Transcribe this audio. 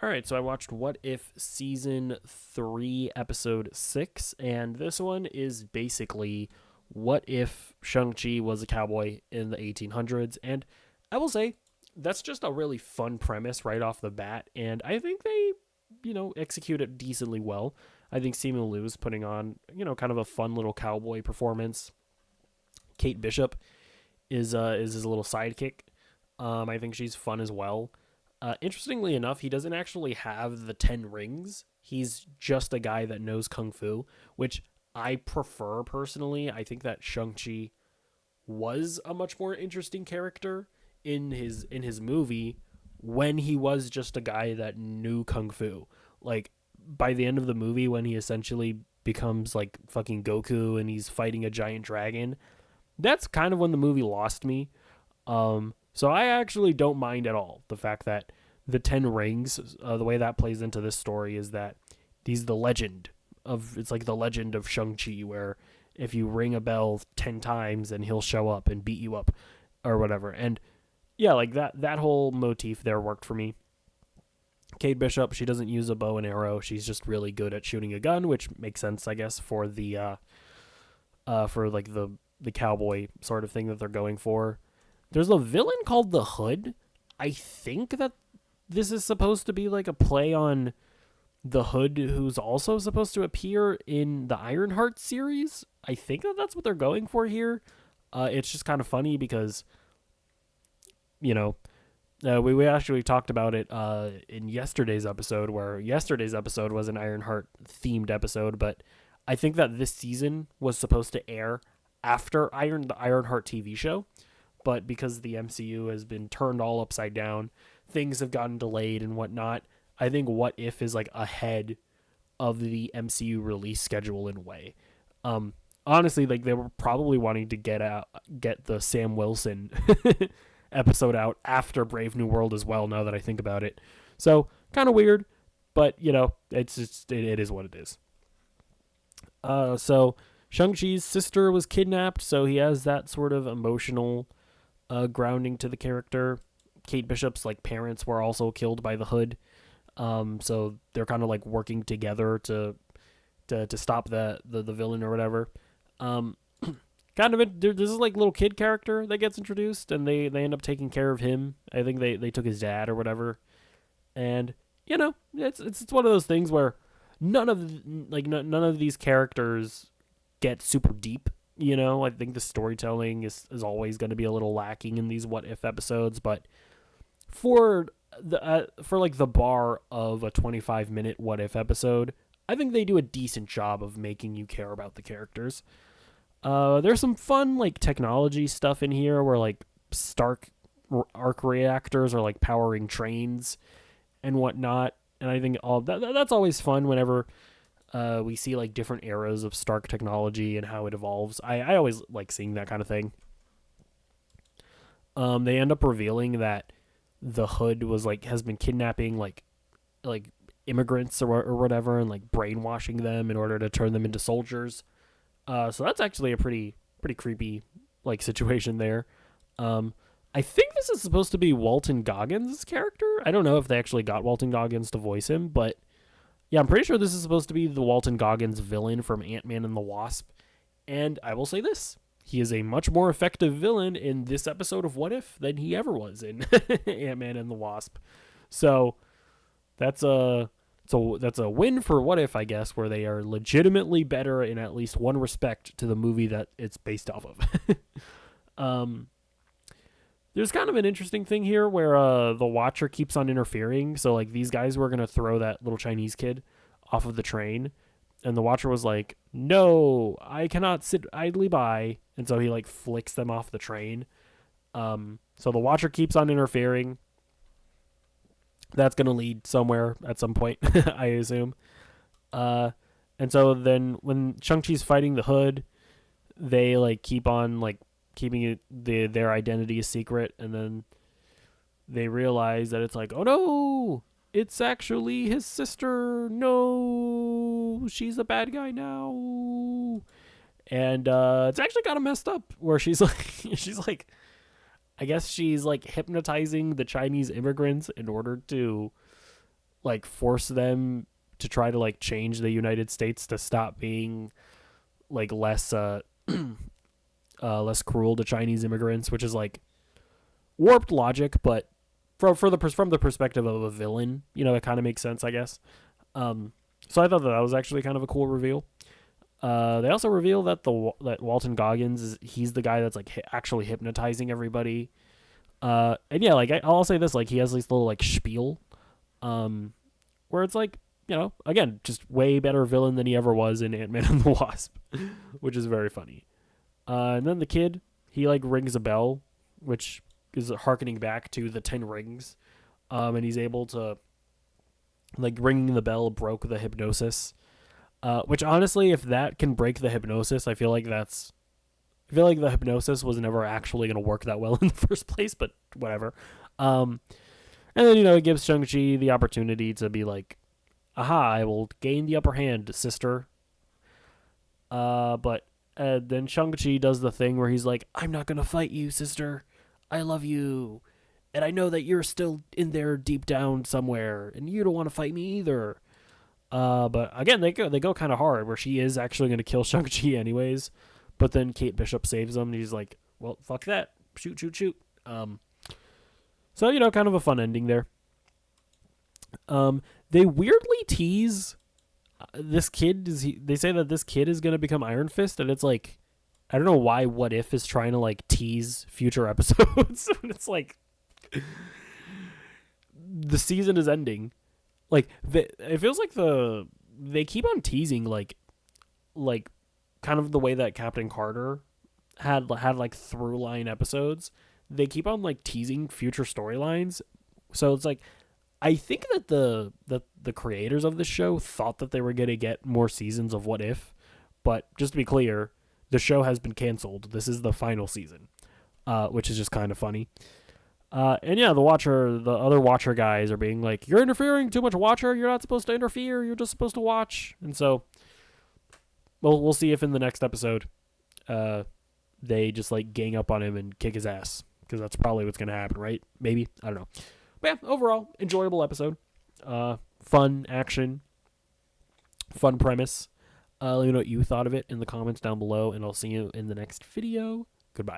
All right, so I watched What If Season 3, Episode 6, and this one is basically what if Shang-Chi was a cowboy in the 1800s. And I will say, that's just a really fun premise right off the bat, and I think they, execute it decently well. I think Simu Liu is putting on, kind of a fun little cowboy performance. Kate Bishop is his little sidekick. I think she's fun as well. Interestingly enough, he doesn't actually have the 10 rings. He's just a guy that knows Kung Fu, which I prefer personally. I think that Shang-Chi was a much more interesting character in his movie when he was just a guy that knew Kung Fu. Like, by the end of the movie, when he essentially becomes like fucking Goku and he's fighting a giant dragon, that's kind of when the movie lost me. So I actually don't mind at all the fact that the 10 rings, the way that plays into this story is that he's the legend it's like the legend of Shang-Chi, where if you ring a bell 10 times and he'll show up and beat you up or whatever. And yeah, like that whole motif there worked for me. Kate Bishop, she doesn't use a bow and arrow. She's just really good at shooting a gun, which makes sense, I guess, for the cowboy sort of thing that they're going for. There's a villain called the Hood. I think that this is supposed to be like a play on the Hood, who's also supposed to appear in the Ironheart series. I think that that's what they're going for here. It's just kind of funny because, we actually talked about it in yesterday's episode, where yesterday's episode was an Ironheart themed episode, but I think that this season was supposed to air after the Ironheart TV show. But because the MCU has been turned all upside down, things have gotten delayed and whatnot. I think What If is like ahead of the MCU release schedule in a way. Honestly, like they were probably wanting to get the Sam Wilson episode out after Brave New World as well. Now that I think about it, so kind of weird, but it is what it is. So Shang-Chi's sister was kidnapped, so he has that sort of emotional grounding to the character. Kate Bishop's like parents were also killed by the Hood, so they're kind of like working together to stop the villain or whatever. Kind of this is like little kid character that gets introduced, and they end up taking care of him. I think they took his dad or whatever, and it's one of those things where none of these characters get super deep. I think the storytelling is always going to be a little lacking in these What If episodes, but for the bar of a 25-minute What If episode, I think they do a decent job of making you care about the characters. There's some fun like technology stuff in here where like Stark arc reactors are like powering trains and whatnot, and I think all that's always fun whenever we see like different eras of Stark technology and how it evolves. I always like seeing that kind of thing. They end up revealing that the Hood has been kidnapping like immigrants or whatever, and like brainwashing them in order to turn them into soldiers. So that's actually a pretty creepy like situation there. I think this is supposed to be Walton Goggins' character. I don't know if they actually got Walton Goggins to voice him, but yeah, I'm pretty sure this is supposed to be the Walton Goggins villain from Ant-Man and the Wasp. And I will say this: he is a much more effective villain in this episode of What If than he ever was in Ant-Man and the Wasp. So that's a win for What If, I guess, where they are legitimately better in at least one respect to the movie that it's based off of. There's kind of an interesting thing here where the Watcher keeps on interfering. So like these guys were going to throw that little Chinese kid off of the train, and the Watcher was like, "No, I cannot sit idly by." And so he like flicks them off the train. So the Watcher keeps on interfering. That's going to lead somewhere at some point, I assume. And so then when Shang-Chi's fighting the Hood, they like keep on like keeping their identity a secret, and then they realize that it's like, oh no, it's actually his sister. No, she's a bad guy now. And it's actually kind of messed up where she's like I guess she's like hypnotizing the Chinese immigrants in order to like force them to try to like change the United States to stop being like less less cruel to Chinese immigrants, which is like warped logic, but from the perspective of a villain, it kind of makes sense, I guess. So I thought that was actually kind of a cool reveal. They also reveal that that Walton Goggins he's the guy that's like actually hypnotizing everybody. And yeah, like I'll say this, like he has this little like spiel, where it's like, again, just way better villain than he ever was in Ant-Man and the Wasp, which is very funny. And then the kid, he like rings a bell, which is harkening back to the 10 rings. And he's able to, like, ringing the bell broke the hypnosis. Which honestly, if that can break the hypnosis, I feel like the hypnosis was never actually going to work that well in the first place, but whatever. And then, it gives Shang-Chi the opportunity to be like, aha, I will gain the upper hand, sister. But then Shang-Chi does the thing where he's like, I'm not going to fight you, sister. I love you. And I know that you're still in there deep down somewhere, and you don't want to fight me either. But again, they go kind of hard, where she is actually going to kill Shang-Chi anyways. But then Kate Bishop saves him, and he's like, well, fuck that. Shoot. So, kind of a fun ending there. They weirdly tease this kid. They say that this kid is going to become Iron Fist, and it's like, I don't know why What If is trying to, like, tease future episodes. It's like, the season is ending. Like, it feels like they keep on teasing, like kind of the way that Captain Carter had like through line episodes. They keep on like teasing future storylines. So it's like, I think that the creators of this show thought that they were going to get more seasons of What If, but just to be clear, the show has been canceled. This is the final season, which is just kind of funny. And yeah, the other Watcher guys are being like, you're interfering too much, Watcher. You're not supposed to interfere. You're just supposed to watch. And so, we'll see if in the next episode, they just like gang up on him and kick his ass, because that's probably what's gonna happen, right? Maybe, I don't know. But yeah, overall, enjoyable episode. Fun action, fun premise. Let me know what you thought of it in the comments down below, and I'll see you in the next video. Goodbye.